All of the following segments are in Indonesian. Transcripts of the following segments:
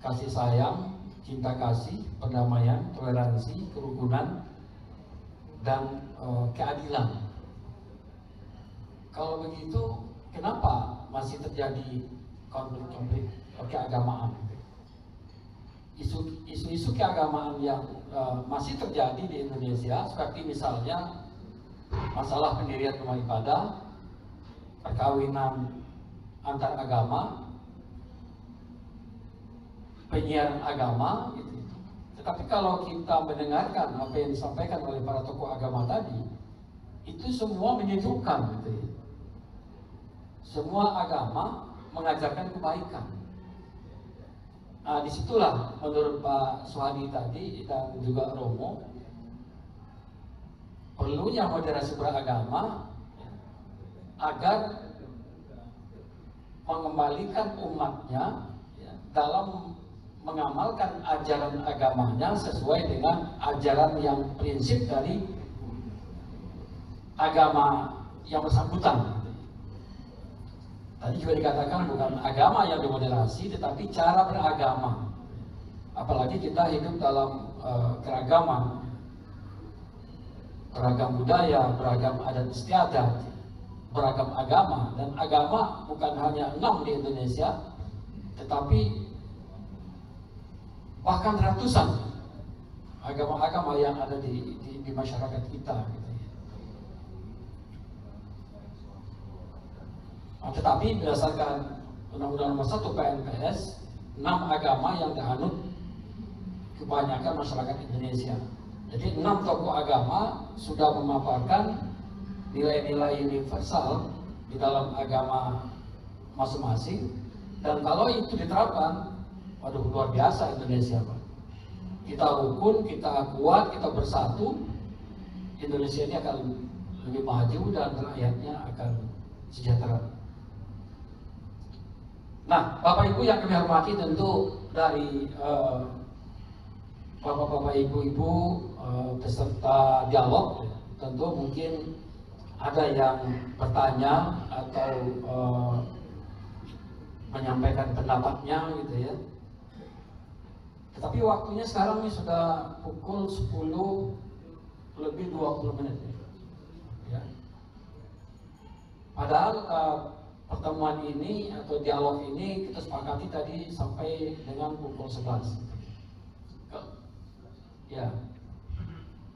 kasih sayang, cinta kasih, perdamaian, toleransi, kerukunan, dan keadilan. Kalau begitu, kenapa masih terjadi konflik-konflik keagamaan? Isu-isu keagamaan yang masih terjadi di Indonesia, seperti misalnya masalah pendirian rumah ibadah, perkawinan antar agama, penyiaran agama, gitu. Tetapi kalau kita mendengarkan apa yang disampaikan oleh para tokoh agama tadi, itu semua menyejukkan, gitu ya. Semua agama mengajarkan kebaikan. Nah, disitulah menurut Pak Suhadi tadi dan juga Romo, perlunya moderasi beragama agar mengembalikan umatnya dalam mengamalkan ajaran agamanya sesuai dengan ajaran yang prinsip dari agama yang bersangkutan. Tadi juga dikatakan bukan agama yang dimoderasi, tetapi cara beragama. Apalagi kita hidup dalam keragaman, beragam budaya, beragam adat istiadat, beragam agama. Dan agama bukan hanya 6 di Indonesia, tetapi bahkan ratusan agama-agama yang ada di masyarakat kita, gitu. Nah, tetapi berdasarkan Undang-Undang Nomor 1 PNPS, 6 agama yang dianut kebanyakan masyarakat Indonesia. Jadi 6 tokoh agama sudah memaparkan nilai-nilai universal di dalam agama masing-masing, dan kalau itu diterapkan, waduh, luar biasa Indonesia, Pak. Kita rukun, kita kuat, kita bersatu, Indonesia ini akan lebih maju dan rakyatnya akan sejahtera. Nah, Bapak Ibu yang kami hormati, tentu dari Bapak-bapak, Ibu-ibu peserta dialog, tentu mungkin ada yang bertanya atau menyampaikan pendapatnya, gitu ya. Tetapi waktunya sekarang ini sudah pukul 10 lebih 20 menit, ya. Padahal pertemuan ini atau dialog ini kita sepakati tadi sampai dengan pukul 11. Ya,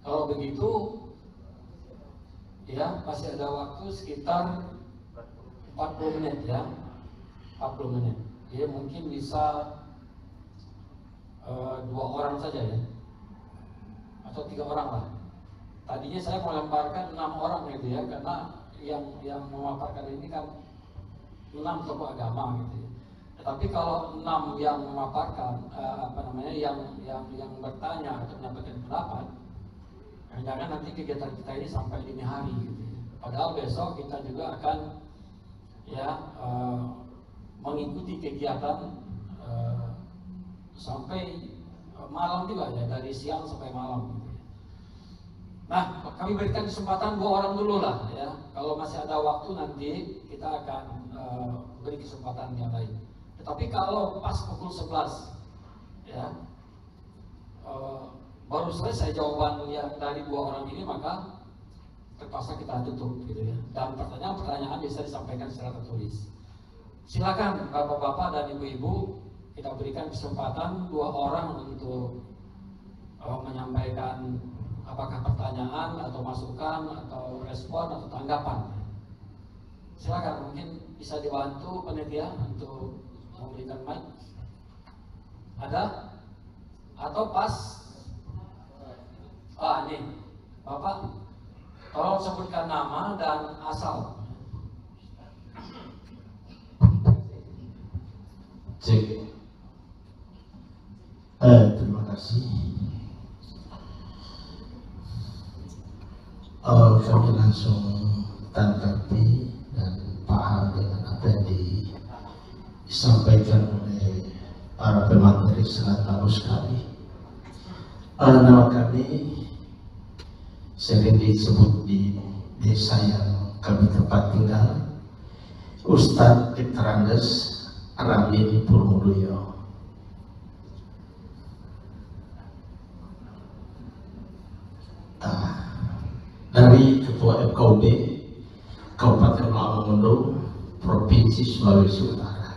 kalau begitu, ya masih ada waktu sekitar 40 menit, ya, 40 menit. Ya, mungkin bisa 2 orang saja, ya, atau 3 orang lah. Tadinya saya mau lemparkan 6 orang, gitu ya, karena yang memaparkan ini kan 6 tokoh agama, gitu ya. Tetapi kalau 6 yang memaparkan, yang bertanya atau menyampaikan pendapat, jangan nanti kegiatan kita ini sampai dini hari, gitu ya. Padahal besok kita juga akan, ya, mengikuti kegiatan sampai malam juga, ya, dari siang sampai malam, gitu ya. Nah, kami berikan kesempatan 2 orang dulu lah, ya. Kalau masih ada waktu nanti kita akan beri kesempatan yang lain. Tetapi kalau pas pukul 11, ya, baru selesai jawaban yang dari 2 orang ini, maka terpaksa kita tutup, gitu ya. Dan pertanyaan-pertanyaan bisa disampaikan secara tertulis. Silakan Bapak-bapak dan Ibu-ibu, kita berikan kesempatan 2 orang untuk menyampaikan apakah pertanyaan atau masukan atau respon atau tanggapan. Silakan, mungkin bisa dibantu panitia untuk memberikan mic. Ada? Atau pas? Ini Bapak, tolong sebutkan nama dan asal. Cek. Terima kasih. Kami langsung tanggapi dan paham dengan apa yang disampaikan oleh para pemateri, sangat bagus sekali. Nama kami sering disebut di desa yang kami tempat tinggal, Ustadz Dipterandes Ramin Purmudoyo. dari Ketua FKUD Kabupaten Lamongan, Provinsi Sulawesi Utara.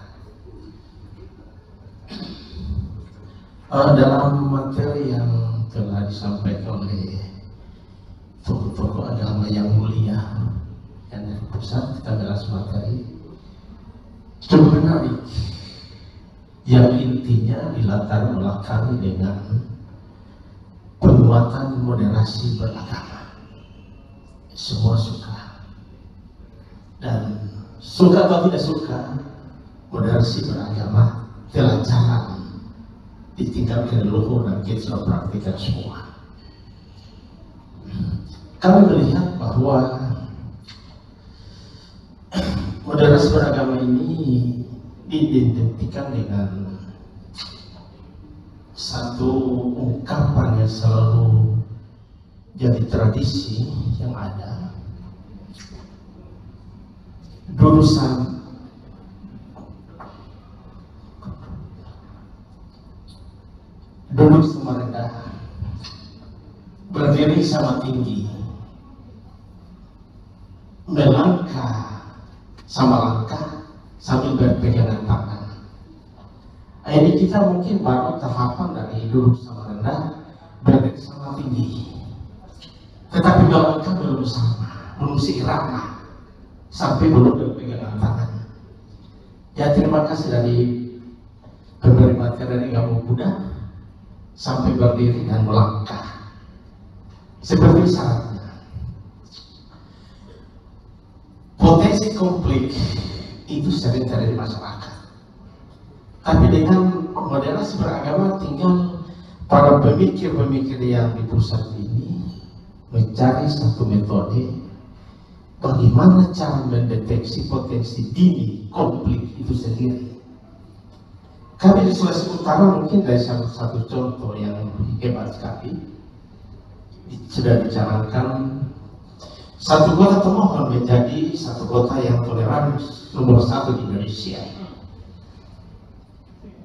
Dalam materi yang telah disampaikan oleh tokoh-tokoh agama yang mulia yang dari pusat, kita bahas materi cukup menarik, yang intinya dilatar belakangi dengan penguatan moderasi beragama. Semua suka, dan suka atau tidak suka, moderasi beragama telah jalan di tingkat leluhur dan kita sudah praktikkan semua. Kami melihat bahwa moderasi beragama ini diidentikan dengan satu ungkapan yang selalu jadi tradisi yang ada. Duduk sama rendah, berdiri sama tinggi, melangkah sama langkah sambil berpegangan tangan. Ini kita mungkin baru tahapan dari duduk sama rendah, berdiri sama tinggi, tetapi melangkah belum sama, belum seirama, sampai belum berpegangan tangan. Ya, terima kasih dari pemberi materi dari Agama Buddha sampai berdiri dan melangkah seperti syaratnya. Potensi konflik itu sering terjadi di masyarakat, tapi dengan moderasi beragama tinggal para pemikir-pemikir yang di pusat ini mencari satu metode bagaimana cara mendeteksi potensi dini konflik itu sendiri. Kami di Sulawesi Utara mungkin dari satu contoh yang hebat sekali, sudah dicanangkan satu kota Tomohon menjadi satu kota yang toleran nomor 1 di Indonesia.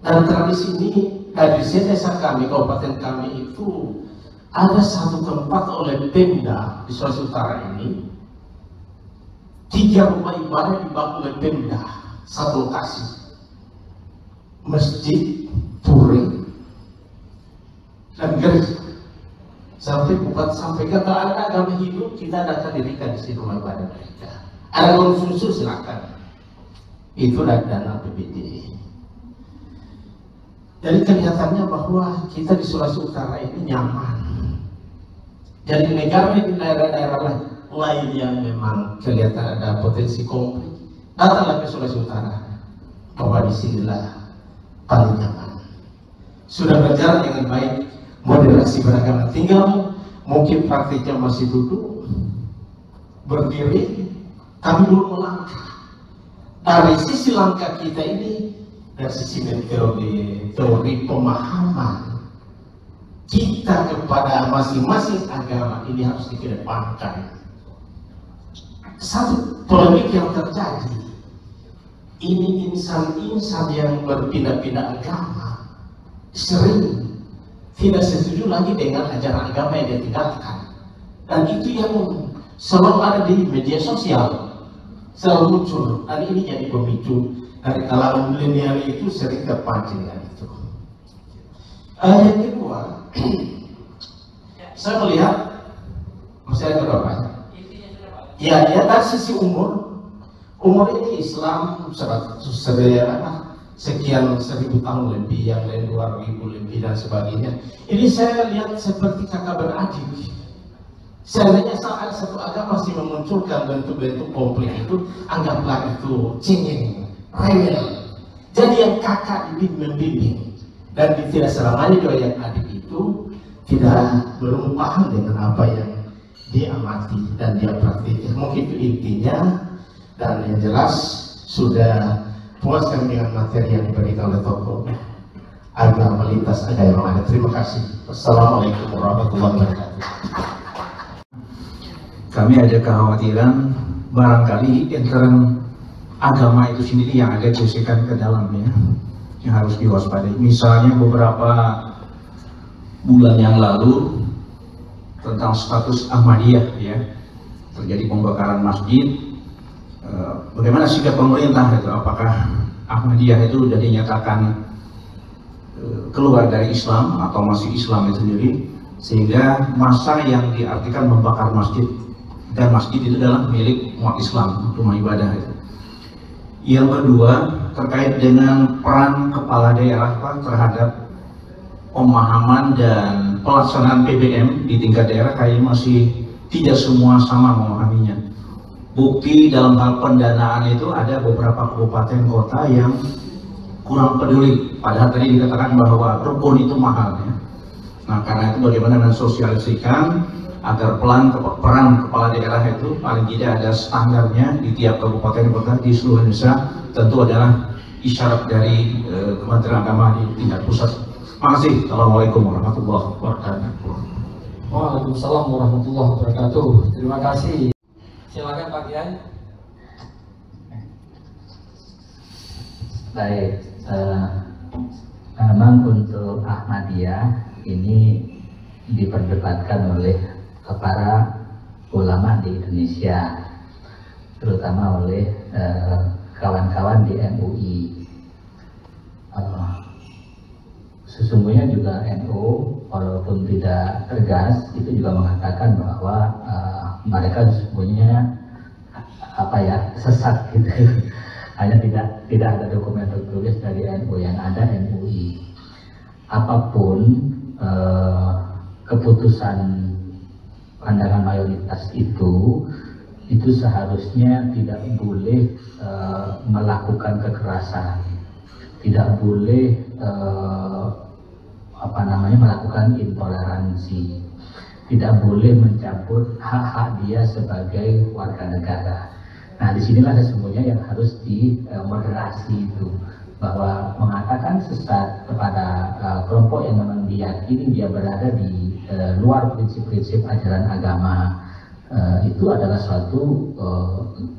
Dan tradisi ini dari desa kami, kabupaten kami itu ada satu tempat oleh Pemda di Sulawesi Utara ini, 3 rumah ibadah dibangun oleh Pemda, satu lokasi. Masjid, pura, dan gereja. Sampai Bupati sampaikan kalau ada agama hidup, kita akan dirikan di sini rumah ibadah mereka. Ada konsumsi silakan. Itu dari dana APBD. Jadi kelihatannya bahwa kita di Sulawesi Utara ini nyaman. Jadi negara di daerah-daerah lain yang memang kelihatan ada potensi konflik, datanglah ke Sulawesi Utara, bahwa disinilah paling nyaman. Sudah berjalan dengan baik moderasi beragama, tinggal mungkin praktiknya masih duduk, berdiri, tapi belum melangkah. Dari sisi langkah kita ini, dari sisi teori pemahaman kita kepada masing-masing agama ini harus dikedepankan. Satu polemik yang terjadi, ini insan-insan yang berpindah-pindah agama sering tidak setuju lagi dengan ajaran agama yang dia tinggalkan, dan itu yang selalu ada di media sosial, selalu muncul, dan ini jadi pemicu dari kalangan milenial itu sering terpancing dengan itu. Yang kedua, saya melihat masalah berapa? Ya, dari sisi umur ini Islam sekian 1000 tahun lebih, yang lain 2000 lebih dan sebagainya. Ini saya lihat seperti kakak beradik. Seandainya saat satu agama masih memunculkan bentuk-bentuk konflik itu, anggaplah itu cengeng, rewel. Jadi yang kakak membimbing, dan tidak selamanya juga yang adik itu tidak belum paham dengan apa yang dia amati dan dia praktikkan. Mungkin itu intinya, dan yang jelas sudah puas kami dengan materi yang diberikan oleh tokoh agama lintas agama yang ada. Terima kasih. Wassalamualaikum warahmatullahi wabarakatuh. Kami ada kekhawatiran barangkali intern agama itu sendiri yang ada diusirkan ke dalamnya, yang harus diwaspadai. Misalnya beberapa bulan yang lalu tentang status Ahmadiyah, ya, terjadi pembakaran masjid. Bagaimana sikap pemerintah itu? Apakah Ahmadiyah itu sudah dinyatakan keluar dari Islam atau masih Islam itu sendiri, sehingga masa yang diartikan membakar masjid, dan masjid itu adalah milik umat Islam, rumah ibadah itu. Yang kedua, terkait dengan peran kepala daerah terhadap pemahaman dan pelaksanaan PBM di tingkat daerah, kayaknya masih tidak semua sama memahaminya. Bukti dalam hal pendanaan itu ada beberapa kabupaten kota yang kurang peduli, padahal tadi dikatakan bahwa rukun itu mahal ya. Nah, karena itu bagaimana mensosialisasikan agar peran kepala daerah itu paling tidak ada standarnya di tiap kabupaten kota di seluruh Indonesia, tentu adalah isyarat dari Kementerian Agama di tingkat pusat. Terima kasih. Assalamualaikum warahmatullahi wabarakatuh. Waalaikumsalam warahmatullahi wabarakatuh. Terima kasih. Silakan Pak Kiai. Baik, memang untuk Ahmadiyah ini diperdebatkan oleh para ulama di Indonesia, terutama oleh kawan-kawan di MUI. Sesungguhnya juga NU walaupun tidak tegas itu juga mengatakan bahwa mereka sesungguhnya sesat gitu. Hanya tidak ada dokumen tertulis dari NU, yang ada MUI. Apapun keputusan pandangan mayoritas itu seharusnya tidak boleh melakukan kekerasan, tidak boleh melakukan intoleransi, tidak boleh mencabut hak-hak dia sebagai warga negara. Nah, disinilah sesungguhnya yang harus dimoderasi itu, bahwa mengatakan sesat kepada kelompok yang memang diyakini dia berada di luar prinsip-prinsip ajaran agama, itu adalah suatu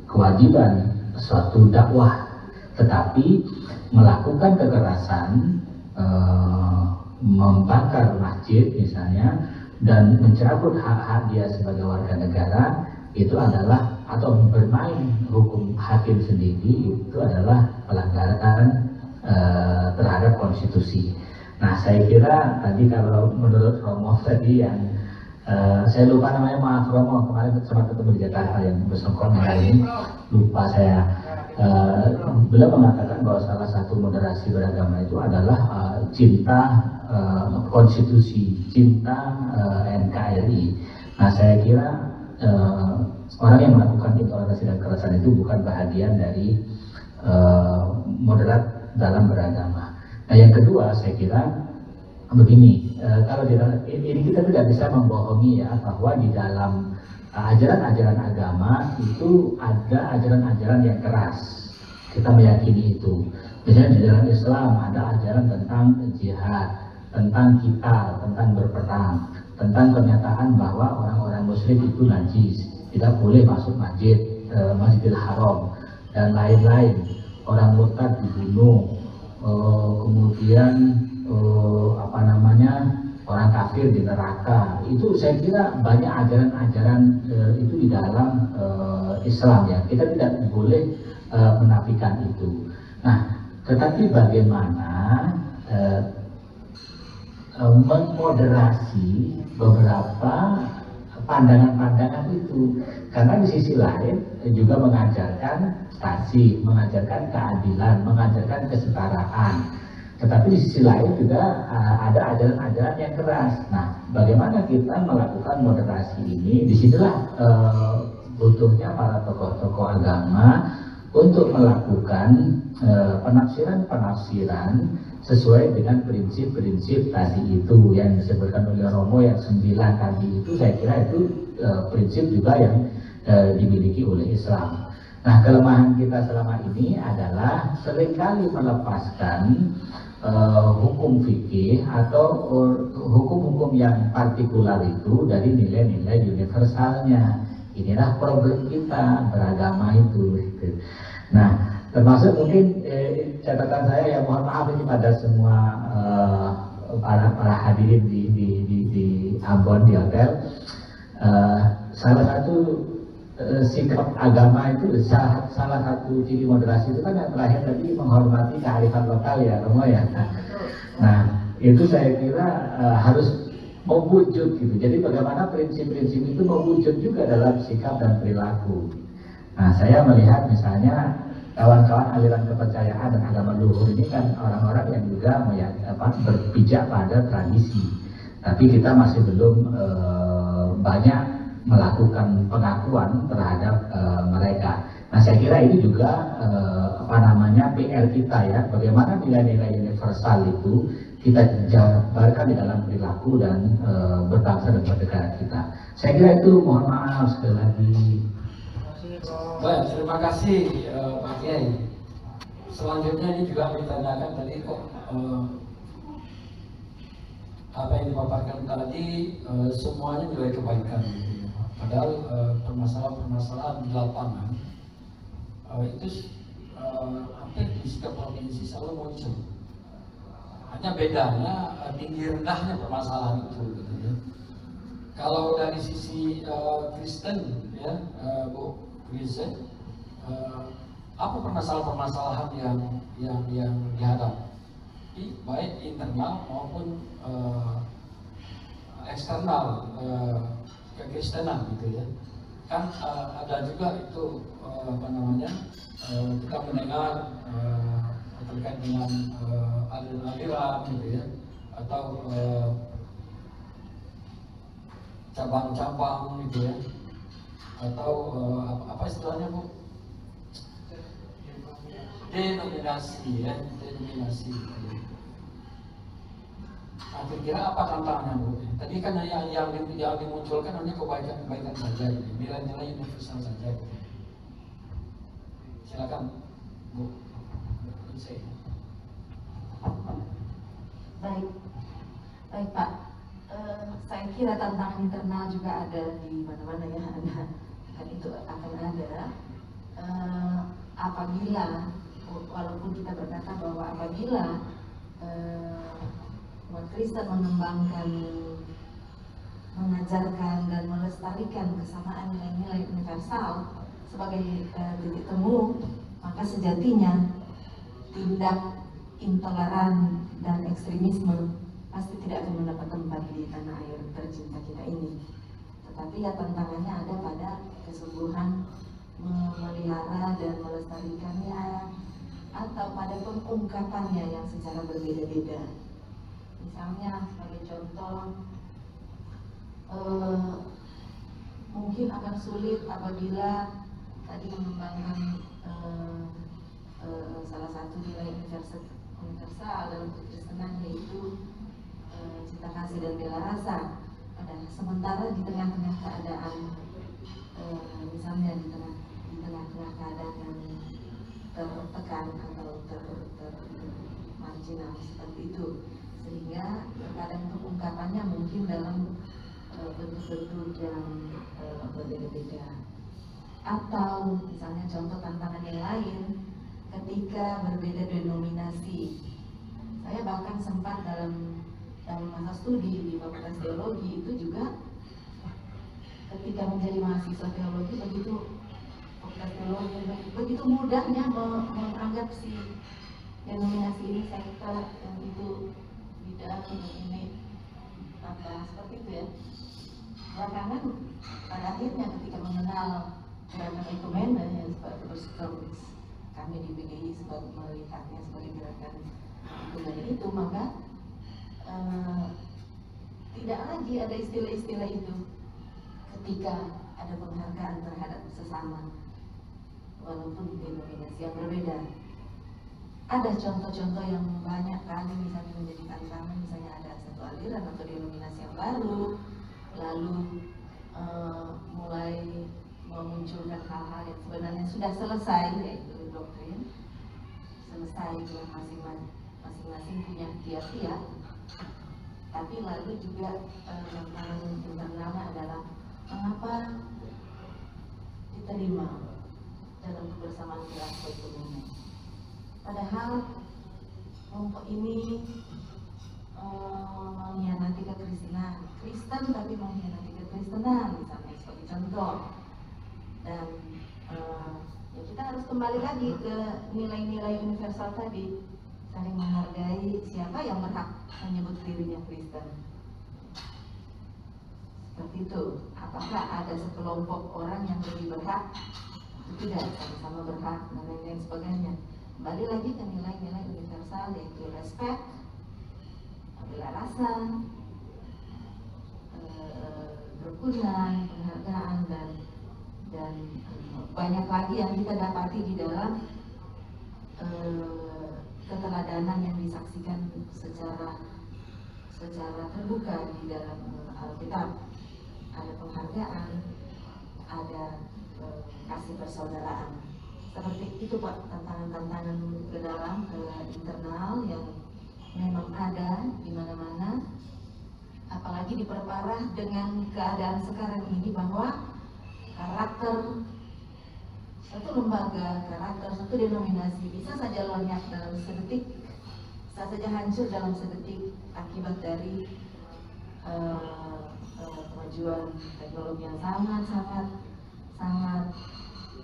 kewajiban, suatu dakwah. Tetapi melakukan kekerasan, membakar masjid misalnya, dan mencabut hak-hak dia sebagai warga negara, itu adalah, atau bermain hukum hakim sendiri, itu adalah pelanggaran terhadap konstitusi. Nah, saya kira tadi kalau menurut Romo tadi yang saya lupa namanya, maaf Romo, kemarin sempat ketemu di Jakarta yang bersengkong hari ini, lupa saya. Beliau mengatakan bahwa salah satu moderasi beragama itu adalah cinta konstitusi, cinta NKRI. Nah, saya kira orang yang melakukan intoleransi dan kekerasan itu bukan bahagian dari moderat dalam beragama. Nah, yang kedua saya kira begini, kalau ini kita tidak bisa membohongi ya, bahwa di dalam ajaran-ajaran agama itu ada ajaran-ajaran yang keras. Kita meyakini itu. Misalnya di dalam Islam ada ajaran tentang jihad, tentang qital, tentang berperang, tentang pernyataan bahwa orang-orang musyrik itu najis, tidak boleh masuk Masjidil Haram dan lain-lain. Orang murtad dibunuh, kemudian orang kafir di neraka. Itu saya kira banyak ajaran-ajaran itu di dalam Islam ya. Kita tidak boleh menafikan itu. Nah, tetapi bagaimana memoderasi beberapa pandangan-pandangan itu, karena di sisi lain juga mengajarkan kasih, mengajarkan keadilan, mengajarkan kesetaraan. Tetapi di sisi lain juga ada ajaran-ajaran yang keras. Nah, bagaimana kita melakukan moderasi ini? Disitulah butuhnya para tokoh-tokoh agama untuk melakukan penafsiran-penafsiran sesuai dengan prinsip-prinsip tadi itu yang disebutkan oleh Romo yang 9 tadi itu. Saya kira itu prinsip juga yang dimiliki oleh Islam. Nah, kelemahan kita selama ini adalah seringkali melepaskan hukum fikih atau hukum-hukum yang partikular itu dari nilai-nilai universalnya. Inilah problem kita beragama itu. Nah, termasuk mungkin catatan saya, ya mohon maaf ini pada semua para hadirin di Ambon, di hotel. Salah satu sikap agama itu salah satu ciri moderasi itu kan yang terakhir tadi menghormati kearifan lokal ya Romo ya. Nah itu saya kira harus mewujud gitu. Jadi bagaimana prinsip-prinsip itu mewujud juga dalam sikap dan perilaku. Nah saya melihat misalnya kawan-kawan aliran kepercayaan dan agama luhur ini kan orang-orang yang juga berpijak pada tradisi. Tapi kita masih belum banyak melakukan pengakuan terhadap mereka. Nah saya kira ini juga PR kita ya, bagaimana nilai-nilai universal itu kita jabarkan di dalam perilaku dan berbangsa dan bernegara kita. Saya kira itu, mohon maaf sekali lagi. Baik, terima kasih Pak Kiai. Selanjutnya ini juga ditanyakan tadi kok apa yang dipaparkan tadi semuanya nilai kebaikan. Padahal permasalahan-permasalahan di lapangan itu hampir di setiap provinsi selalu muncul. Hanya bedanya tinggi rendahnya permasalahan itu. Gitu ya. Kalau dari sisi Kristen, ya Bu Kristen, apa permasalahan-permasalahan yang dihadapi baik internal maupun eksternal kekristenan gitu ya. Kan ada juga itu kita mendengar terkait dengan aliran gitu ya, atau cabang-cabang gitu ya, atau apa istilahnya Bu? Denominasi ya, denominasi. Kira-kira apa tantangannya Bu? Tadi kan yang dimunculkan hanya kebaikan saja, nilai-nilai universal saja. Silakan Bu. Baik Pak. Saya kira tantangan internal juga ada di mana-mana ya, kan itu akan ada. Apabila, walaupun kita berkata bahwa apabila umat Kristen mengembangkan, mengajarkan dan melestarikan kesamaan nilai-nilai universal sebagai titik temu, maka sejatinya tindak intoleran dan ekstremisme pasti tidak akan mendapat tempat di tanah air tercinta kita ini. Tetapi ya tantangannya ada pada kesungguhan memelihara dan melestarikannya, atau pada pengungkapannya yang secara berbeda-beda. Misalnya sebagai contoh, mungkin akan sulit apabila tadi mengembangkan salah satu nilai universal dalam kekristenan, yaitu cinta kasih dan bela rasa. Sementara di tengah-tengah keadaan, misalnya di tengah-tengah keadaan yang tertekan atau termarginal seperti itu, sehingga terkadang pengungkapannya mungkin dalam bentuk-bentuk yang berbeda-beda. Atau misalnya contoh tantangan yang lain, ketika berbeda denominasi. Saya bahkan sempat dalam masa studi di Fakultas Teologi itu juga, ketika menjadi mahasiswa teologi, Fakultas Teologi begitu mudahnya menganggap si denominasi ini sekte, yang itu bidang, ini apa, seperti itu ya. Belakangan pada akhirnya ketika mengenal gerakan ekumene yang seperti kami di PGI melihatnya sebagai gerakan ekumene itu, maka tidak lagi ada istilah-istilah itu ketika ada penghargaan terhadap sesama walaupun denominasi yang berbeda. Ada contoh-contoh yang banyak kali misalnya menjadi tantangan, misalnya ada satu aliran atau denominasi yang baru, lalu mulai memunculkan hal-hal yang sebenarnya sudah selesai, yaitu doktrin selesai, yang masing-masing punya tiap-tiap. Tapi lalu juga tantangan internalnya adalah mengapa diterima dalam kebersamaan kelompok ekonomi. Padahal kelompok ini mengkhianati kekristenan, Kristen tapi mengkhianati kekristenan, misalnya sebagai contoh. Dan kembali lagi ke nilai-nilai universal tadi, saling menghargai. Siapa yang berhak menyebut dirinya Kristen? Seperti itu. Apakah ada sekelompok orang yang lebih berhak? Tidak, sama-sama berhak dan lain-lain sebagainya. Kembali lagi ke nilai-nilai universal, yaitu respect, bela rasa, kerukunan, penghargaan, dan banyak lagi yang kita dapati di dalam keteladanan yang disaksikan secara terbuka di dalam Alkitab. Ada penghargaan, ada kasih persaudaraan. Seperti itu Pak, tantangan-tantangan ke dalam, ke internal yang memang ada di mana-mana. Apalagi diperparah dengan keadaan sekarang ini, bahwa karakter satu lembaga, karakter satu denominasi bisa saja lenyap dalam sedetik, bisa saja hancur dalam sedetik akibat dari kemajuan teknologi yang sangat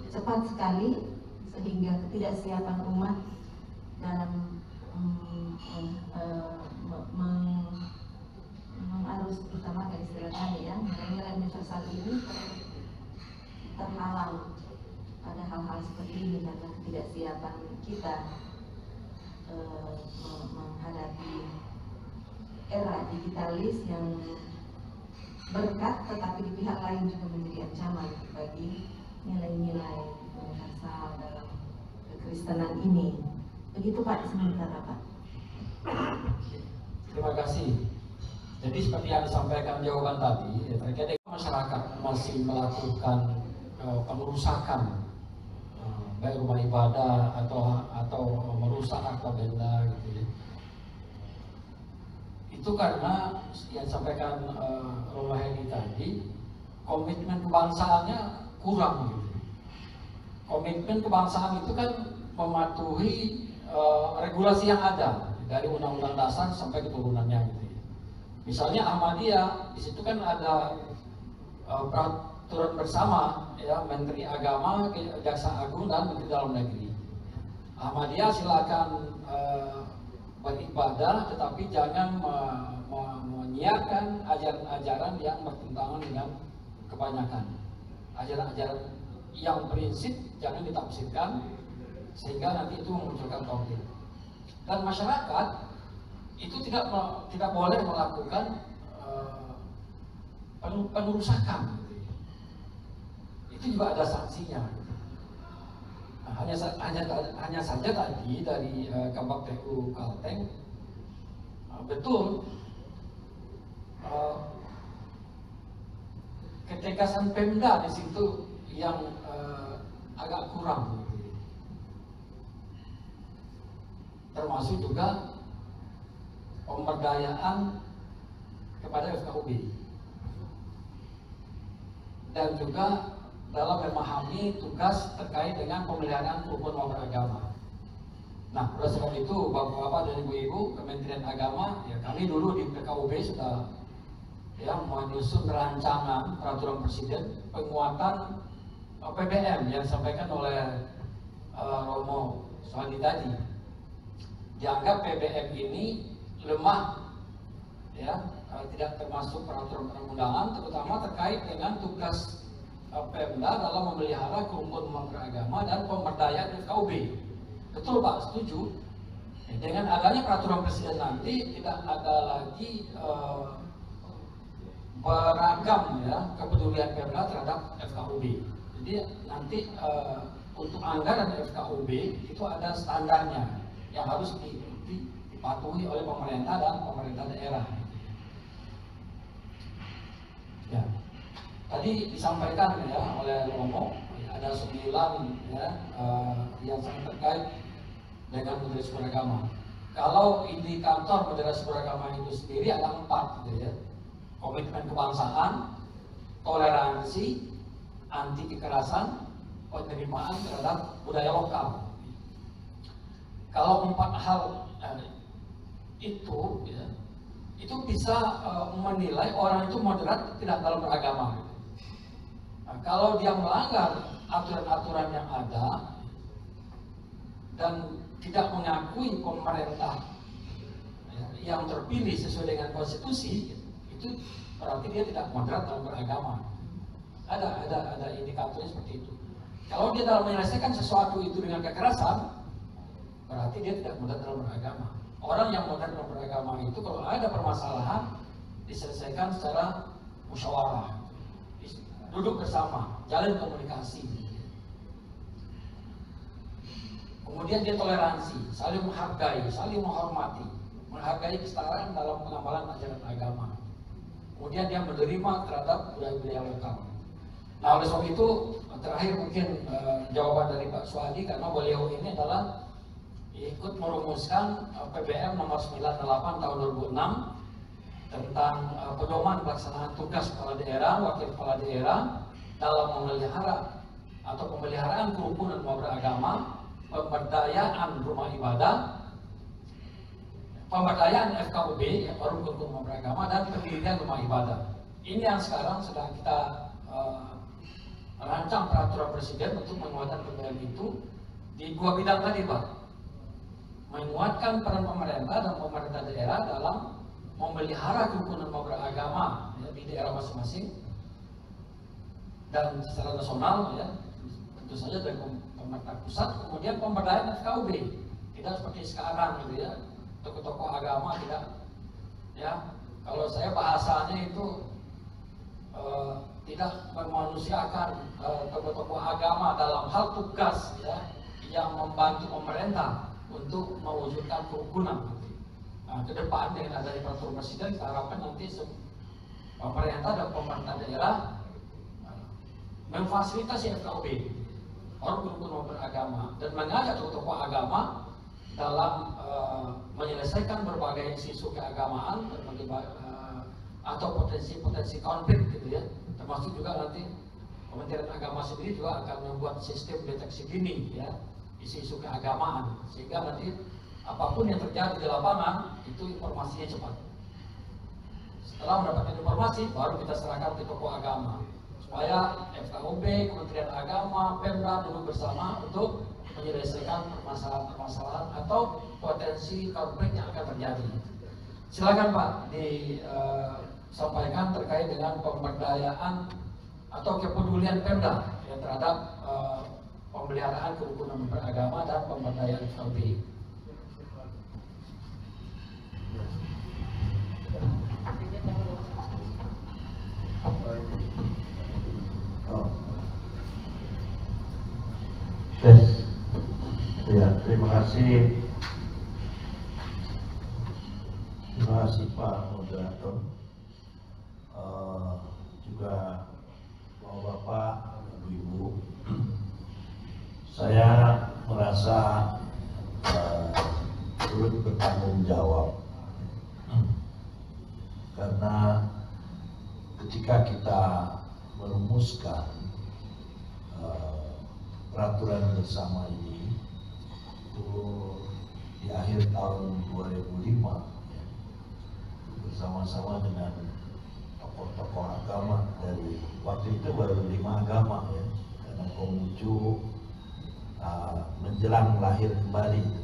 cepat sekali, sehingga ketidaksiapan umat dalam harus utamakan istilah kami ya, nilai-nilai universal ini terhalang pada hal-hal seperti ini karena ketidaksiapan kita menghadapi era digitalis yang berkat, tetapi di pihak lain juga menjadi ancaman bagi nilai-nilai universal dalam kekristenan ini. Begitu Pak, sementara Pak. Terima kasih. Jadi seperti yang disampaikan jawaban tadi, terkait masyarakat masih melakukan pengerusakan baik rumah ibadah atau merusak harta benda gitu ya. Itu karena yang disampaikan Romo Hedi tadi, komitmen kebangsaannya kurang gitu. Komitmen kebangsaan itu kan mematuhi regulasi yang ada dari Undang-Undang Dasar sampai keturunannya gitu. Misalnya Ahmadiyah, di situ kan ada peraturan bersama ya, Menteri Agama, Jaksa Agung, dan Menteri Dalam Negeri. Ahmadiyah silakan beribadah, tetapi jangan menyiarkan ajaran-ajaran yang bertentangan dengan kebanyakan. Ajaran-ajaran yang prinsip jangan ditafsirkan sehingga nanti itu memunculkan konflik. Dan masyarakat itu tidak boleh melakukan pengerusakan. Itu juga ada sanksinya. Nah, hanya saja tadi dari Kabak TU Kalteng betul ketegasan Pemda di situ yang agak kurang. Termasuk juga pemberdayaan kepada FKUB dan juga dalam memahami tugas terkait dengan pemeliharaan rukun beragama. Nah, oleh sebab itu Bapak-bapak dan Ibu-ibu Kementerian Agama, ya kami dulu di FKUB sudah ya menyusun rancangan peraturan presiden penguatan PBM yang disampaikan oleh Romo Sohadi tadi. Dianggap PBM ini lemah, ya, tidak termasuk peraturan perundangan, terutama terkait dengan tugas Pemda dalam memelihara kerukunan beragama dan pemberdayaan FKUB. Betul Pak, setuju. Dengan adanya peraturan presiden nanti tidak ada lagi beragam ya kepedulian Pemda terhadap FKUB. Jadi nanti untuk anggaran FKUB itu ada standarnya yang harus dipatuhi oleh pemerintah dan pemerintah daerah. Ya, tadi disampaikan ya oleh Romo ada 9 ya yang sangat terkait dengan moderasi beragama. Kalau indikator moderasi beragama itu sendiri ada 4 gitu ya. Komitmen kebangsaan, toleransi, anti kekerasan, penerimaan terhadap budaya lokal. Kalau 4 hal itu ya, itu bisa menilai orang itu moderat tidak dalam beragama. Nah, kalau dia melanggar aturan-aturan yang ada, dan tidak mengakui pemerintah yang terpilih sesuai dengan konstitusi, itu berarti dia tidak moderat dalam beragama. Ada indikatornya seperti itu. Kalau dia dalam menyelesaikan sesuatu itu dengan kekerasan, berarti dia tidak moderat dalam beragama. Orang yang moderat dalam beragama itu kalau ada permasalahan diselesaikan secara musyawarah, duduk bersama, jalin komunikasi. Kemudian dia toleransi, saling menghargai, saling menghormati, menghargai kesetaraan dalam pengamalan ajaran agama. Kemudian dia menerima terhadap budaya-budaya lokal. Nah, oleh sebab itu terakhir mungkin jawaban dari Pak Suhadi, karena beliau ini adalah ikut merumuskan PBM nomor 98 tahun 2006 tentang pedoman pelaksanaan tugas kepala daerah, wakil kepala daerah dalam memelihara atau pemeliharaan kerukunan umat beragama, pemberdayaan rumah ibadah, pemberdayaan FKUB, forum kerukunan umat beragama, dan pendirian rumah ibadah. Ini yang sekarang sedang kita rancang peraturan presiden untuk menguatkan PBM itu di dua bidang tadi, Pak. Menguatkan peran pemerintah dan pemerintah daerah dalam memelihara kerukunan umat beragama di daerah masing-masing dan secara nasional, ya, tentu saja dari pemerintah pusat. Kemudian pemberdayaan FKUB, tidak seperti sekarang gitu ya, tokoh-tokoh agama tidak, ya, kalau saya bahasanya itu tidak memanusiakan tokoh-tokoh agama dalam hal tugas, ya, yang membantu pemerintah untuk mewujudkan kerukunan. Nah, ke depan dengan adanya peraturan presiden, kita harapkan nanti pemerintah dan pemerintah daerah memfasilitasi FKUB, orang kerukunan beragama, dan mengajak tokoh-tokoh agama dalam menyelesaikan berbagai isu keagamaan atau potensi-potensi konflik gitu ya. Termasuk juga nanti Kementerian Agama sendiri juga akan membuat sistem deteksi dini ya, isu-isu keagamaan, sehingga nanti apapun yang terjadi di lapangan itu informasinya cepat. Setelah mendapatkan informasi, baru kita serahkan ke tokoh agama supaya FKUB, Kementerian Agama, Pemda duduk bersama untuk menyelesaikan permasalahan-permasalahan atau potensi konflik yang akan terjadi. Silakan Pak disampaikan terkait dengan pemberdayaan atau kepedulian Pemda ya, terhadap pemeliharaan kerukunan beragama dan pemberdayaan FKUB. Ya, terima kasih Pak Moderator, juga Bapak-Bapak, Ibu-Ibu. Saya merasa turut bertanggung jawab karena ketika kita merumuskan peraturan bersama ini itu di akhir tahun 2005 ya, bersama-sama dengan tokoh-tokoh agama dari waktu itu baru 5 agama ya, karena Konghucu menjelang lahir kembali itu.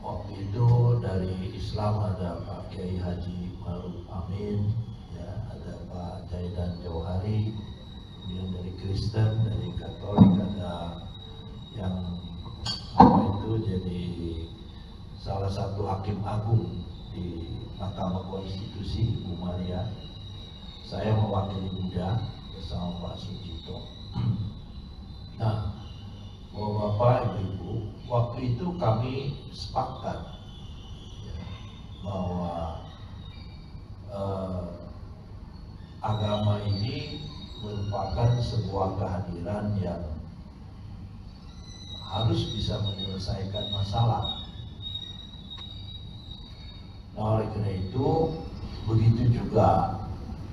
Waktu itu dari Islam ada Pak Kiai Haji Ma'ruf Amin, ya, ada Pak Jaidan Jauhari, kemudian dari Kristen, dari Katolik ada yang jadi salah satu hakim agung di Mahkamah Konstitusi, Ibu Maria. Saya mewakili Buddha bersama Pak Sucipto. Nah, Bapak, Ibu-Ibu, waktu itu kami sepakat ya, bahwa agama ini merupakan sebuah kehadiran yang harus bisa menyelesaikan masalah. Nah, oleh karena itu, begitu juga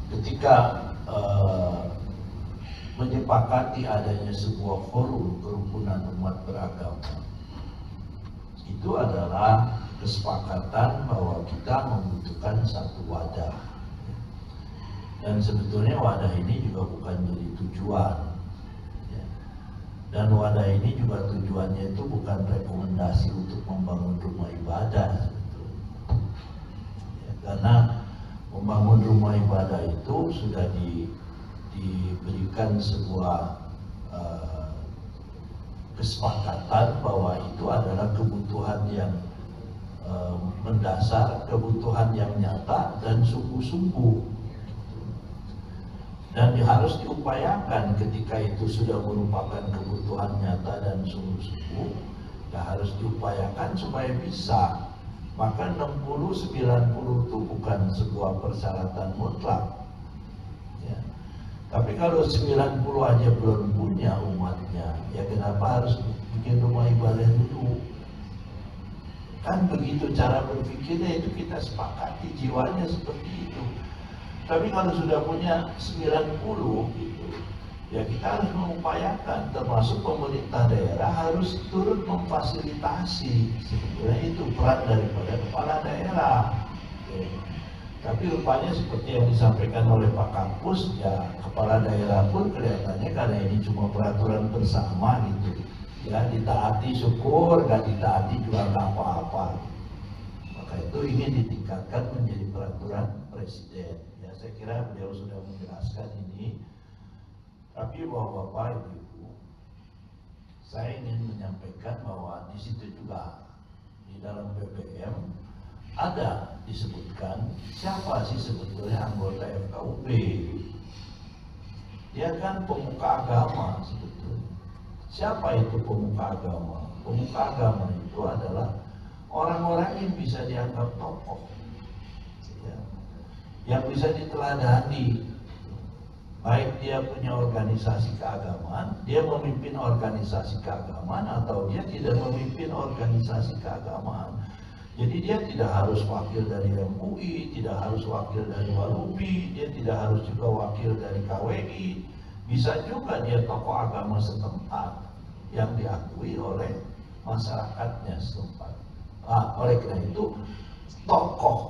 ketika menyepakati adanya sebuah forum kerukunan umat beragama, itu adalah kesepakatan bahwa kita membutuhkan satu wadah. Dan sebetulnya wadah ini juga bukan jadi tujuan, Dan wadah ini juga tujuannya itu bukan rekomendasi untuk membangun rumah ibadah, ya, karena membangun rumah ibadah itu sudah diberikan sebuah kesepakatan bahwa itu adalah kebutuhan yang mendasar, kebutuhan yang nyata dan sungguh-sungguh. Dan harus diupayakan ketika itu sudah merupakan kebutuhan nyata dan sungguh-sungguh, ya harus diupayakan supaya bisa. Maka 60-90 itu bukan sebuah persyaratan mutlak, ya. Tapi kalau 90 aja belum punya umatnya, ya kenapa harus bikin rumah ibadah dulu? Kan begitu cara berpikirnya, itu kita sepakati, jiwanya seperti itu. Tapi kalau sudah punya 90 gitu, ya kita harus mengupayakan, termasuk pemerintah daerah harus turut memfasilitasi. Sebetulnya itu peran daripada kepala daerah. Oke. Tapi rupanya seperti yang disampaikan oleh Pak Kampus, ya kepala daerah pun kelihatannya karena ini cuma peraturan bersama gitu, ya ditaati syukur, gak ditaati juga gak apa-apa. Maka itu ingin ditingkatkan menjadi peraturan presiden. Ya saya kira beliau sudah menjelaskan ini. Tapi Bapak-bapak, Ibu-ibu, saya ingin menyampaikan bahwa di situ juga di dalam BBM ada disebutkan siapa sih sebetulnya anggota FKUB. Dia kan pemuka agama sebetulnya. Siapa itu pemuka agama? Pemuka agama itu adalah orang-orang yang bisa dianggap tokoh, ya, yang bisa diteladani. Baik dia punya organisasi keagamaan, dia memimpin organisasi keagamaan, atau dia tidak memimpin organisasi keagamaan. Jadi dia tidak harus wakil dari MUI, tidak harus wakil dari Walubi, dia tidak harus juga wakil dari KWI. Bisa juga dia tokoh agama setempat yang diakui oleh masyarakatnya setempat. Oleh karena itu,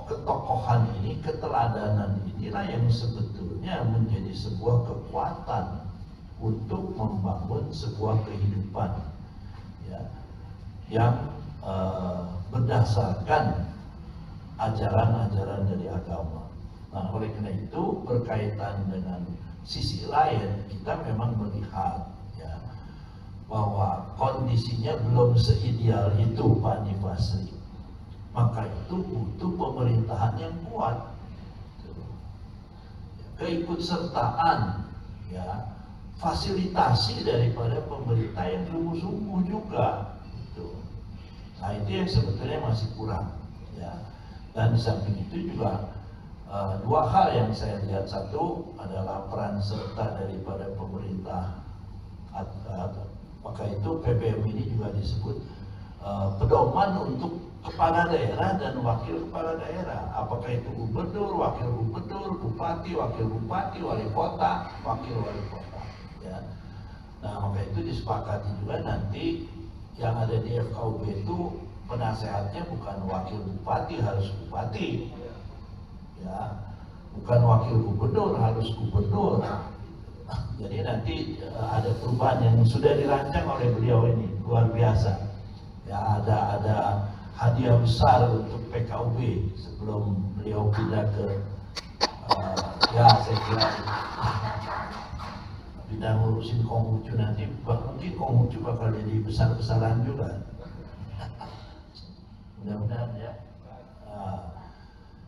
ketokohan ini, keteladanan inilah yang sebetulnya menjadi sebuah kekuatan untuk membangun sebuah kehidupan, ya, yang berdasarkan ajaran-ajaran dari agama. Nah, oleh karena itu berkaitan dengan sisi lain, kita memang melihat, ya, bahwa kondisinya belum seideal itu Pak Nifasri. Maka itu butuh pemerintahan yang kuat, keikutsertaan, ya, fasilitasi daripada pemerintah yang sungguh-sungguh juga. Nah itu yang sebetulnya masih kurang, ya. Dan di samping itu juga dua hal yang saya lihat. Satu adalah peran serta daripada pemerintah. Maka itu PBM ini juga disebut pedoman untuk kepala daerah dan wakil kepala daerah. Apakah itu gubernur, wakil gubernur, bupati, wakil bupati, wali kota, wakil wali kota, ya. Nah maka itu disepakati juga nanti yang ada di FKUB itu penasehatnya bukan wakil bupati harus bupati, ya, bukan wakil gubernur harus gubernur. Jadi nanti ada perubahan yang sudah dirancang oleh beliau ini luar biasa, ya. Ada hadiah besar untuk PKUB sebelum beliau pindah ke ya saya kira pindah ngurusin Konghucu nanti, mungkin Konghucu bakal jadi besar-besaran juga. Mudah-mudahan, ya.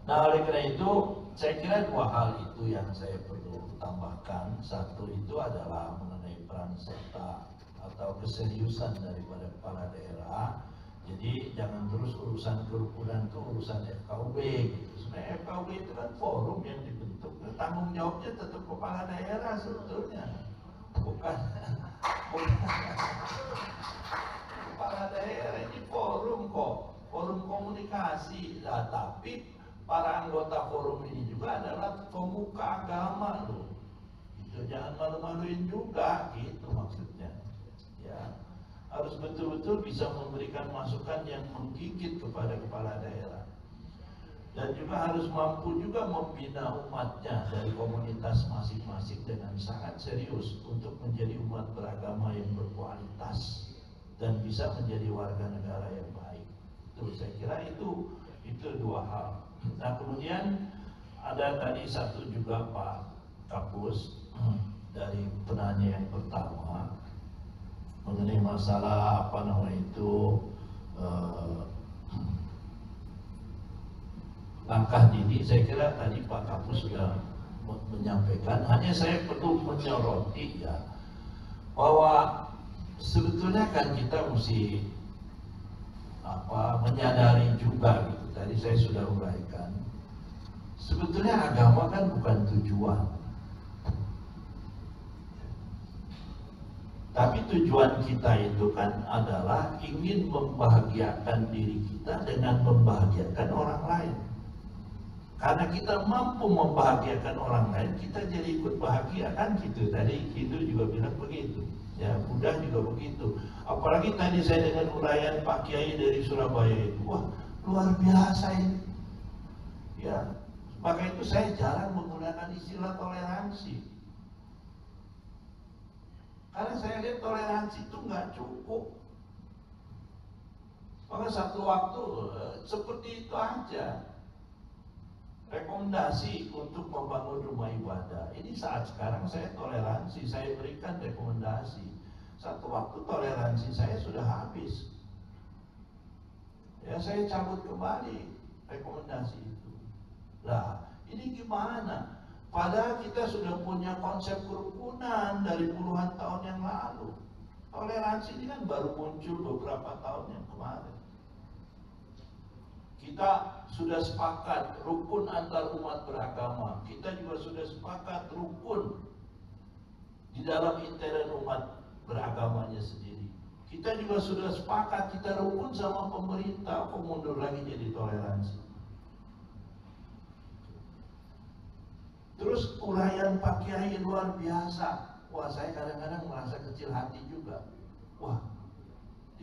Nah oleh karena itu saya kira dua hal itu yang saya perlu tambahkan. Satu itu adalah mengenai peran serta atau keseriusan daripada kepala daerah. Jadi jangan terus urusan kerukunan itu urusan FKUB gitu. Sebenarnya FKUB itu kan forum yang dibentuk, tanggung jawabnya tetap kepala daerah sebetulnya, bukan kepala daerah. Ini forum kok, forum komunikasi. Nah, tapi para anggota forum ini juga adalah pemuka agama loh. Itu jangan malu-maluin juga, gitu maksudnya, ya. Harus betul-betul bisa memberikan masukan yang menggigit kepada kepala daerah. dan juga harus mampu juga membina umatnya dari komunitas masing-masing dengan sangat serius untuk menjadi umat beragama yang berkualitas dan bisa menjadi warga negara yang baik. Itu saya kira itu dua hal. Nah, kemudian ada tadi satu juga Pak Kapus dari penanya yang pertama mengenai masalah apa namanya itu langkah dini. Saya kira tadi Pak Kapus sudah menyampaikan, hanya saya perlu menyoroti ya bahwa sebetulnya kan kita mesti menyadari juga gitu. Tadi saya sudah uraikan, sebetulnya agama kan bukan tujuan, tapi tujuan kita itu kan adalah ingin membahagiakan diri kita dengan membahagiakan orang lain. Karena kita mampu membahagiakan orang lain, kita jadi ikut bahagia kan gitu. Tadi Hindu juga bilang begitu, ya Buddha juga begitu. Apalagi tadi saya dengan uraian Pak Kiai dari Surabaya itu, wah luar biasa ini. Ya, maka itu saya jarang menggunakan istilah toleransi. Karena saya lihat toleransi itu nggak cukup. Maka satu waktu seperti itu aja. Rekomendasi untuk membangun rumah ibadah. Ini saat sekarang saya toleransi, saya berikan rekomendasi. Satu waktu toleransi saya sudah habis. Ya saya cabut kembali rekomendasi itu. Lah, ini gimana? Padahal kita sudah punya konsep kerukunan dari puluhan tahun yang lalu. Toleransi ini kan baru muncul beberapa tahun yang kemarin. Kita sudah sepakat rukun antar umat beragama. Kita juga sudah sepakat rukun di dalam intern umat beragamanya sendiri. Kita juga sudah sepakat kita rukun sama pemerintah. Kok mundur lagi jadi toleransi? Terus uraian Pak Kiai luar biasa. Wah, saya kadang-kadang merasa kecil hati juga. Wah,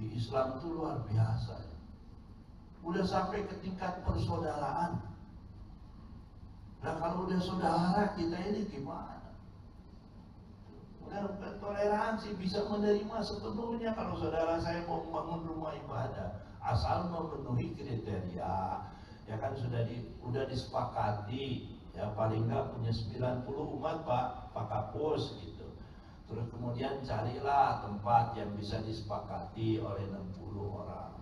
di Islam itu luar biasa. Udah sampai ke tingkat persaudaraan. Nah kalau udah saudara kita ini gimana? Udah toleransi, bisa menerima sepenuhnya kalau saudara saya mau membangun rumah ibadah asal memenuhi kriteria. Ya kan udah disepakati. Ya paling nggak punya 90 umat Pak Kapus gitu. Terus kemudian carilah tempat yang bisa disepakati oleh 60 orang.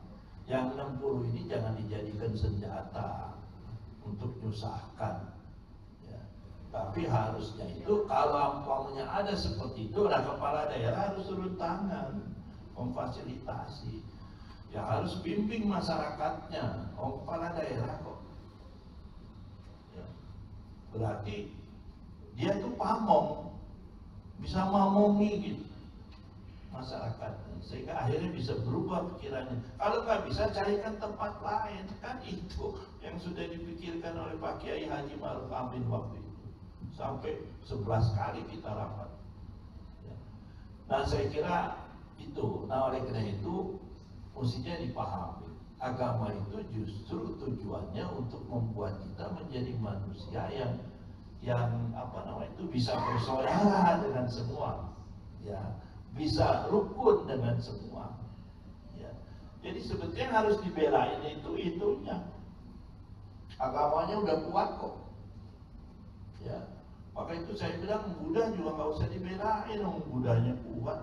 Yang 60 ini jangan dijadikan senjata untuk menyusahkan. Ya. Tapi harusnya itu kalau umpamanya ada seperti itu, nah kepala daerah harus turun tangan, memfasilitasi. Ya harus bimbing masyarakatnya. Kepala daerah kok. Ya. Berarti dia tuh pamong, bisa mamongi gitu masyarakat, sehingga akhirnya bisa berubah pikirannya. Kalau nggak bisa, carikan tempat lain. Kan itu yang sudah dipikirkan oleh Pak Kiai Haji Ma'ruf Amin waktu itu. Sampai 11 kali kita rapat. Ya. Nah saya kira itu. Nah oleh karena itu mestinya dipahami. Agama itu justru tujuannya untuk membuat kita menjadi manusia yang apa namanya itu bisa bersaudara dengan semua. Ya. Bisa rukun dengan semua. Ya. Jadi sebetulnya harus dibelain itunya. Agamanya udah kuat kok. Ya. Maka itu saya bilang Buddha juga nggak usah dibelain, Buddhanya kuat.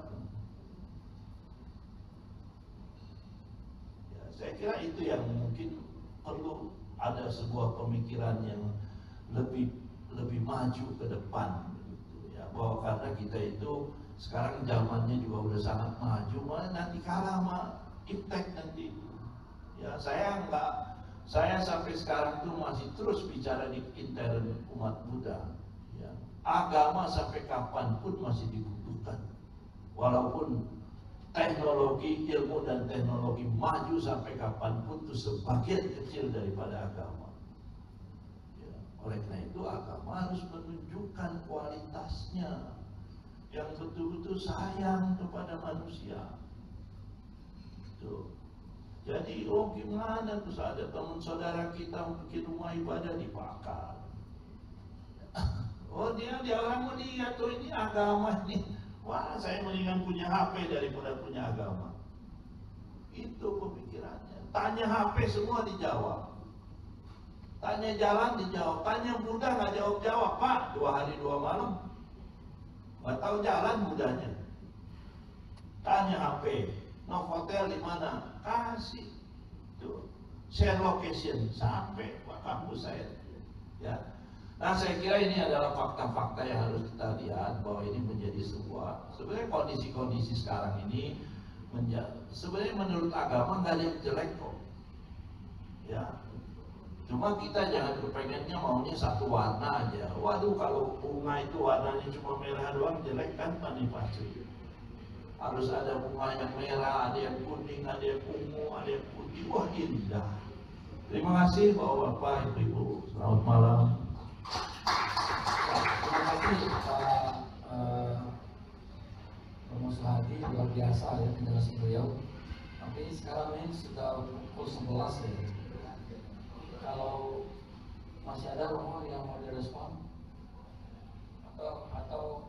Ya, saya kira itu yang mungkin perlu ada sebuah pemikiran yang lebih maju ke depan. Gitu, ya. Bahwa karena kita itu sekarang zamannya juga udah sangat maju, malah nanti kalah sama iptek nanti. Ya saya sampai sekarang tuh masih terus bicara di intern umat Buddha. Ya. Agama sampai kapanpun masih dibutuhkan. Walaupun teknologi, ilmu dan teknologi maju sampai kapanpun itu sebagian kecil daripada agama. Ya. Oleh karena itu agama harus menunjukkan kualitasnya, yang betul-betul sayang kepada manusia. Itu. Jadi gimana terus ada teman saudara kita bikin rumah ibadah dibakar. Dia dialami dia tuh ini agama nih. Wah, saya mendingan punya HP daripada punya agama. Itu pemikirannya. Tanya HP semua dijawab. Tanya jalan dijawab. Tanya Buddha nggak jawab-jawab. Pak, 2 hari 2 malam nggak tahu jalan Budanya. Tanya HP, Novotel di mana? Kasih. Tuh. Share location sampai Pak kampus saya. Ya. Nah, saya kira ini adalah fakta-fakta yang harus kita lihat bahwa ini menjadi sebuah sebenarnya kondisi-kondisi sekarang ini sebenarnya menurut agama nggak ada yang jelek kok. Ya. Cuma kita jangan kepengennya maunya satu warna aja. Waduh, kalau bunga itu warnanya cuma merah doang jelek kan manipulasi. Harus ada bunga yang merah, ada yang kuning, ada yang ungu, ada yang putih. Wah, indah. Terima kasih Bapak-bapak, Ibu-ibu. Selamat malam. Terima kasih Pak Romo Suhadi, luar biasa ya penjelasan beliau. Tapi sekarang ini sudah pukul 11 ya. Kalau masih ada Romo yang mau direspon atau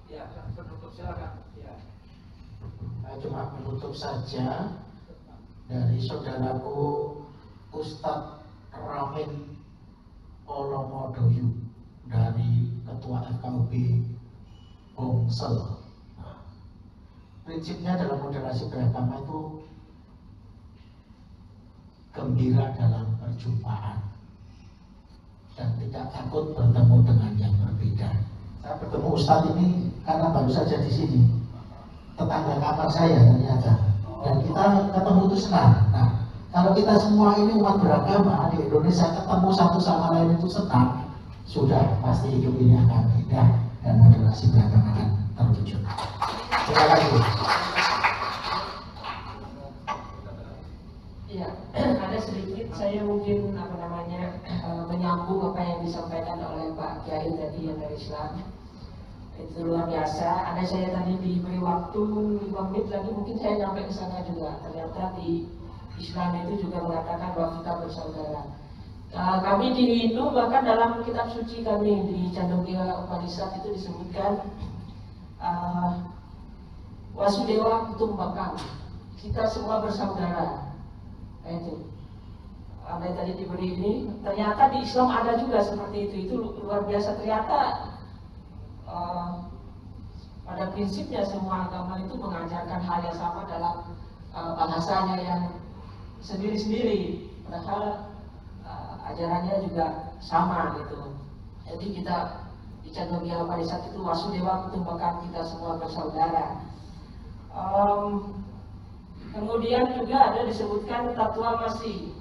ya penutup silakan. Ya. Saya cuma menutup saja dari saudaraku Ustadz Ramin Olomodoyu dari Ketua FKUB Bongsel. Prinsipnya dalam moderasi beragama itu gembira dalam perjumpaan dan tidak takut bertemu dengan yang berbeda. Saya bertemu Ustadz ini karena baru saja di sini, tetangga kamar saya ternyata, dan kita ketemu itu senang. Nah, kalau kita semua ini umat beragama di Indonesia ketemu satu sama lain itu senang, sudah pasti hidup ini akan indah dan moderasi beragama akan terwujud. Terima kasih. Ya, ada sedikit saya mungkin menyambung apa yang disampaikan oleh Pak Kiai tadi yang dari Islam. Itu luar biasa. Ada saya tadi diberi waktu 5 menit lagi mungkin saya nyampe ke sana juga. Ternyata di Islam itu juga mengatakan bahwa kita bersaudara. Kami di Hindu bahkan dalam kitab suci kami di Chandogya Upanishad itu disebutkan Wasudewa Kutumbakam. Kita semua bersaudara. Itu. Anda tadi diberi ini, ternyata di Islam ada juga seperti itu. Itu luar biasa. Ternyata pada prinsipnya semua agama itu mengajarkan hal yang sama dalam bahasanya yang sendiri-sendiri. Padahal ajarannya juga sama gitu. Jadi kita di Chandogya Upanishad itu Wasudewa Kutumbakam, kita semua bersaudara. Kemudian juga ada disebutkan Tatwamasi.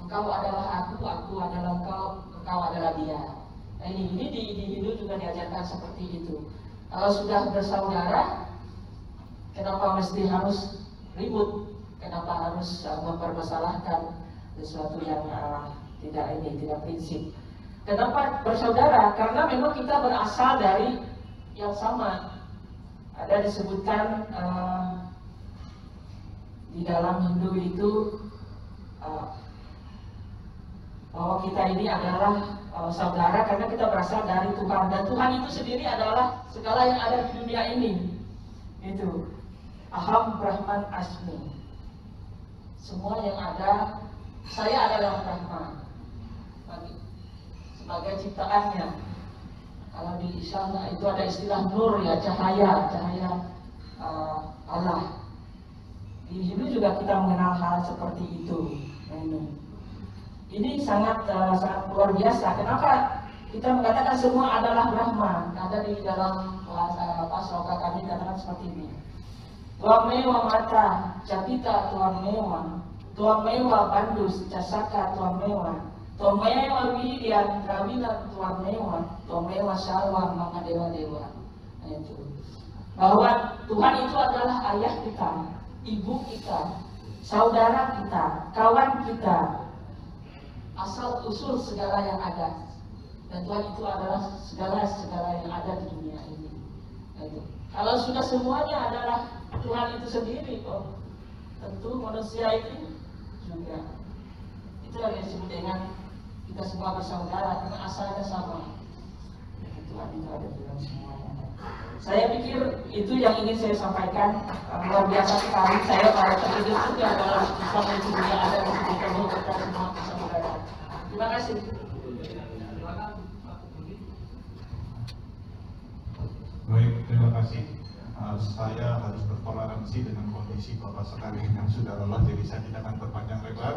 Engkau adalah aku adalah engkau adalah dia. Nah, ini di Hindu juga diajarkan seperti itu. Kalau sudah bersaudara, kenapa mesti harus ribut? Kenapa harus mempermasalahkan sesuatu yang tidak prinsip? Kenapa bersaudara? Karena memang kita berasal dari yang sama. Ada disebutkan di dalam Hindu itu bahwa kita ini adalah saudara karena kita berasal dari Tuhan, dan Tuhan itu sendiri adalah segala yang ada di dunia ini. Itu Aham Brahman Asmi. Semua yang ada, saya adalah Brahman sebagai ciptaannya. Kalau di Islam itu ada istilah nur ya, cahaya Allah. Di Hindu juga kita mengenal hal seperti itu. Ini sangat luar biasa. Kenapa kita mengatakan semua adalah Brahman? Ada di dalam sloka kami katakan seperti ini. Tuamewa mata, capita tuamewa bandus, casaka tuamewa wirian, kawina tuamewa salwa, maka dewa-dewa. Nah, itu. Bahwa Tuhan itu adalah ayah kita, ibu kita, saudara kita, kawan kita, asal usul segala yang ada. Dan Tuhan itu adalah segala yang ada di dunia ini. Nah, itu. Kalau sudah semuanya adalah Tuhan itu sendiri kok, tentu manusia itu juga itu yang disebut dengan kita semua bersaudara karena asalnya sama. Itu ada bilang semuanya. Saya pikir itu yang ingin saya sampaikan. Luar biasa sekali saya para terkejut juga dalam Islam itu juga ada di sini kalau kita semua bersaudara. Terima kasih. Baik, terima kasih. Saya harus bertoleransi dengan kondisi Bapak sekalian yang sudah lelah, jadi saya tidak akan berpanjang lebar.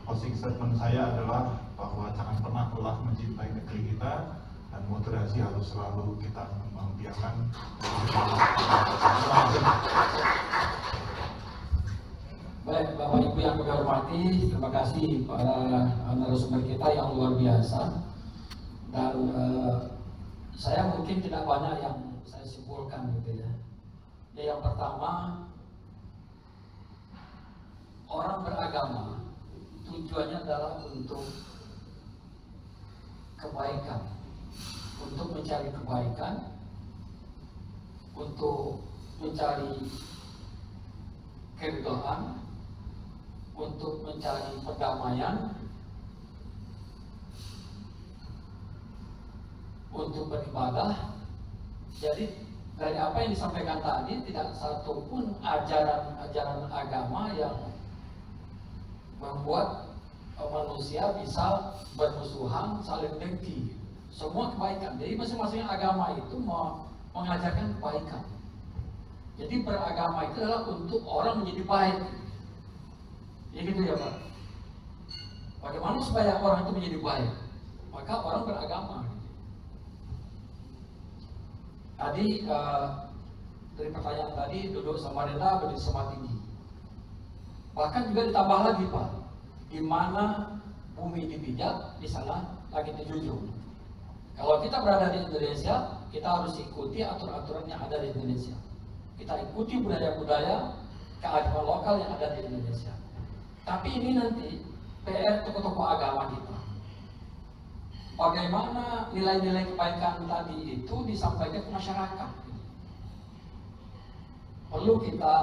Closing statement saya adalah bahwa jangan pernah lelah mencintai negeri kita, dan moderasi harus selalu kita biarkan. Baik, Bapak Ibu yang kami hormati, terima kasih para narasumber kita yang luar biasa. Dan saya mungkin tidak banyak yang saya simpulkan gitu ya. Yang pertama, orang beragama tujuannya adalah untuk kebaikan, untuk mencari kebaikan, untuk mencari keridhaan, untuk mencari perdamaian, untuk beribadah. Jadi dari apa yang disampaikan tadi, tidak satu pun ajaran agama yang membuat manusia bisa bermusuhan, saling dengki. Semua kebaikan. Jadi masing-masing agama itu mengajarkan kebaikan. Jadi beragama itu adalah untuk orang menjadi baik. Ya gitu ya Pak. Bagaimana supaya orang itu menjadi baik? Maka orang beragama. Tadi dari pertanyaan tadi, duduk sama rendah, berdiri sama tinggi. Bahkan juga ditambah lagi Pak, di mana bumi dipijak, di sana langit dijunjung. Kalau kita berada di Indonesia, kita harus ikuti aturan-aturan yang ada di Indonesia. Kita ikuti budaya-budaya keagamaan lokal yang ada di Indonesia. Tapi ini nanti PR tokoh-tokoh agama kita. Bagaimana nilai-nilai kebaikan tadi itu disampaikan ke masyarakat. Perlu kita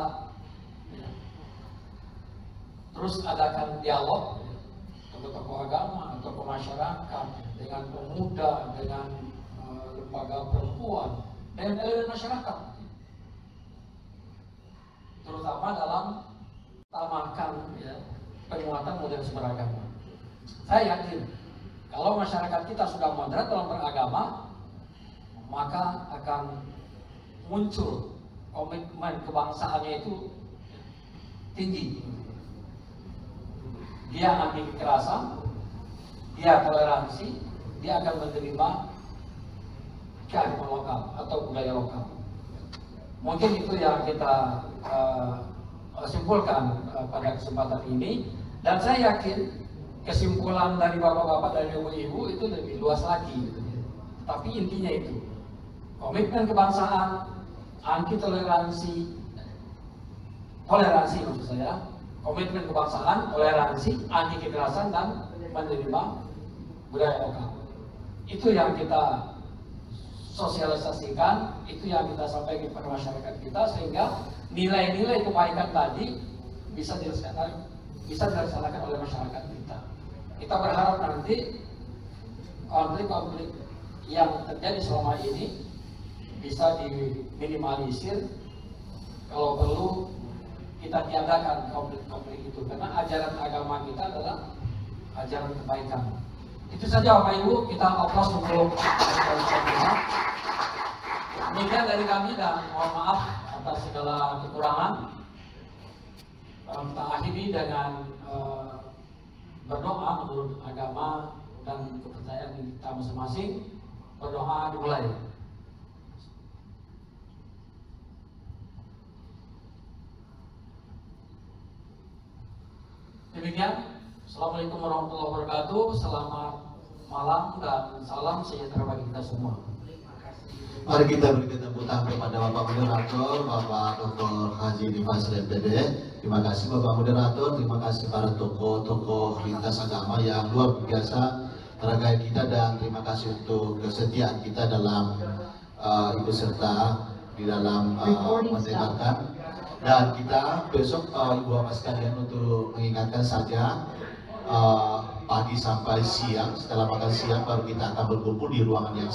terus adakan dialog tokoh-tokoh agama, tokoh masyarakat, dengan pemuda, dengan lembaga perempuan, dengan elemen masyarakat, terutama dalam utamakan penguatan model beragama. Saya yakin kalau masyarakat kita sudah moderat dalam beragama, maka akan muncul komitmen kebangsaannya itu tinggi. Dia anti kekerasan, dia toleransi, dia akan menerima kearifan lokal atau budaya lokal. Mungkin itu yang kita simpulkan pada kesempatan ini, dan saya yakin kesimpulan dari bapak-bapak dan ibu-ibu itu lebih luas lagi. Tapi intinya itu komitmen kebangsaan, anti toleransi, maksud saya, komitmen kebangsaan, toleransi, anti kekerasan, dan menerima budaya lokal. Itu yang kita sosialisasikan, itu yang kita sampaikan kepada masyarakat kita, sehingga nilai-nilai kebaikan tadi bisa dilaksanakan oleh masyarakat kita. Kita berharap nanti konflik-konflik yang terjadi selama ini bisa diminimalisir. Kalau perlu kita tiadakan konflik-konflik itu, karena ajaran agama kita adalah ajaran kebaikan. Itu saja Bapak Ibu, kita aplaus untuk demikian dari kami, dan mohon maaf atas segala kekurangan. Kita akhiri dengan berdoa menurut agama dan kepercayaan kita masing-masing. Berdoa dimulai. Demikian, Assalamualaikum warahmatullahi wabarakatuh. Selamat malam dan salam sejahtera bagi kita semua. Mari kita berikan tepuk tangan kepada Bapak Moderator, Bapak Dr. Haji Dimas MPD. Terima kasih Bapak Moderator, terima kasih para tokoh-tokoh lintas agama yang luar biasa terkait kita, dan terima kasih untuk kesetiaan kita dalam ikut serta di dalam mendengarkan. Dan kita besok Ibu Bapak sekalian untuk mengingatkan saja pagi sampai siang, setelah makan siang baru kita akan berkumpul di ruangan yang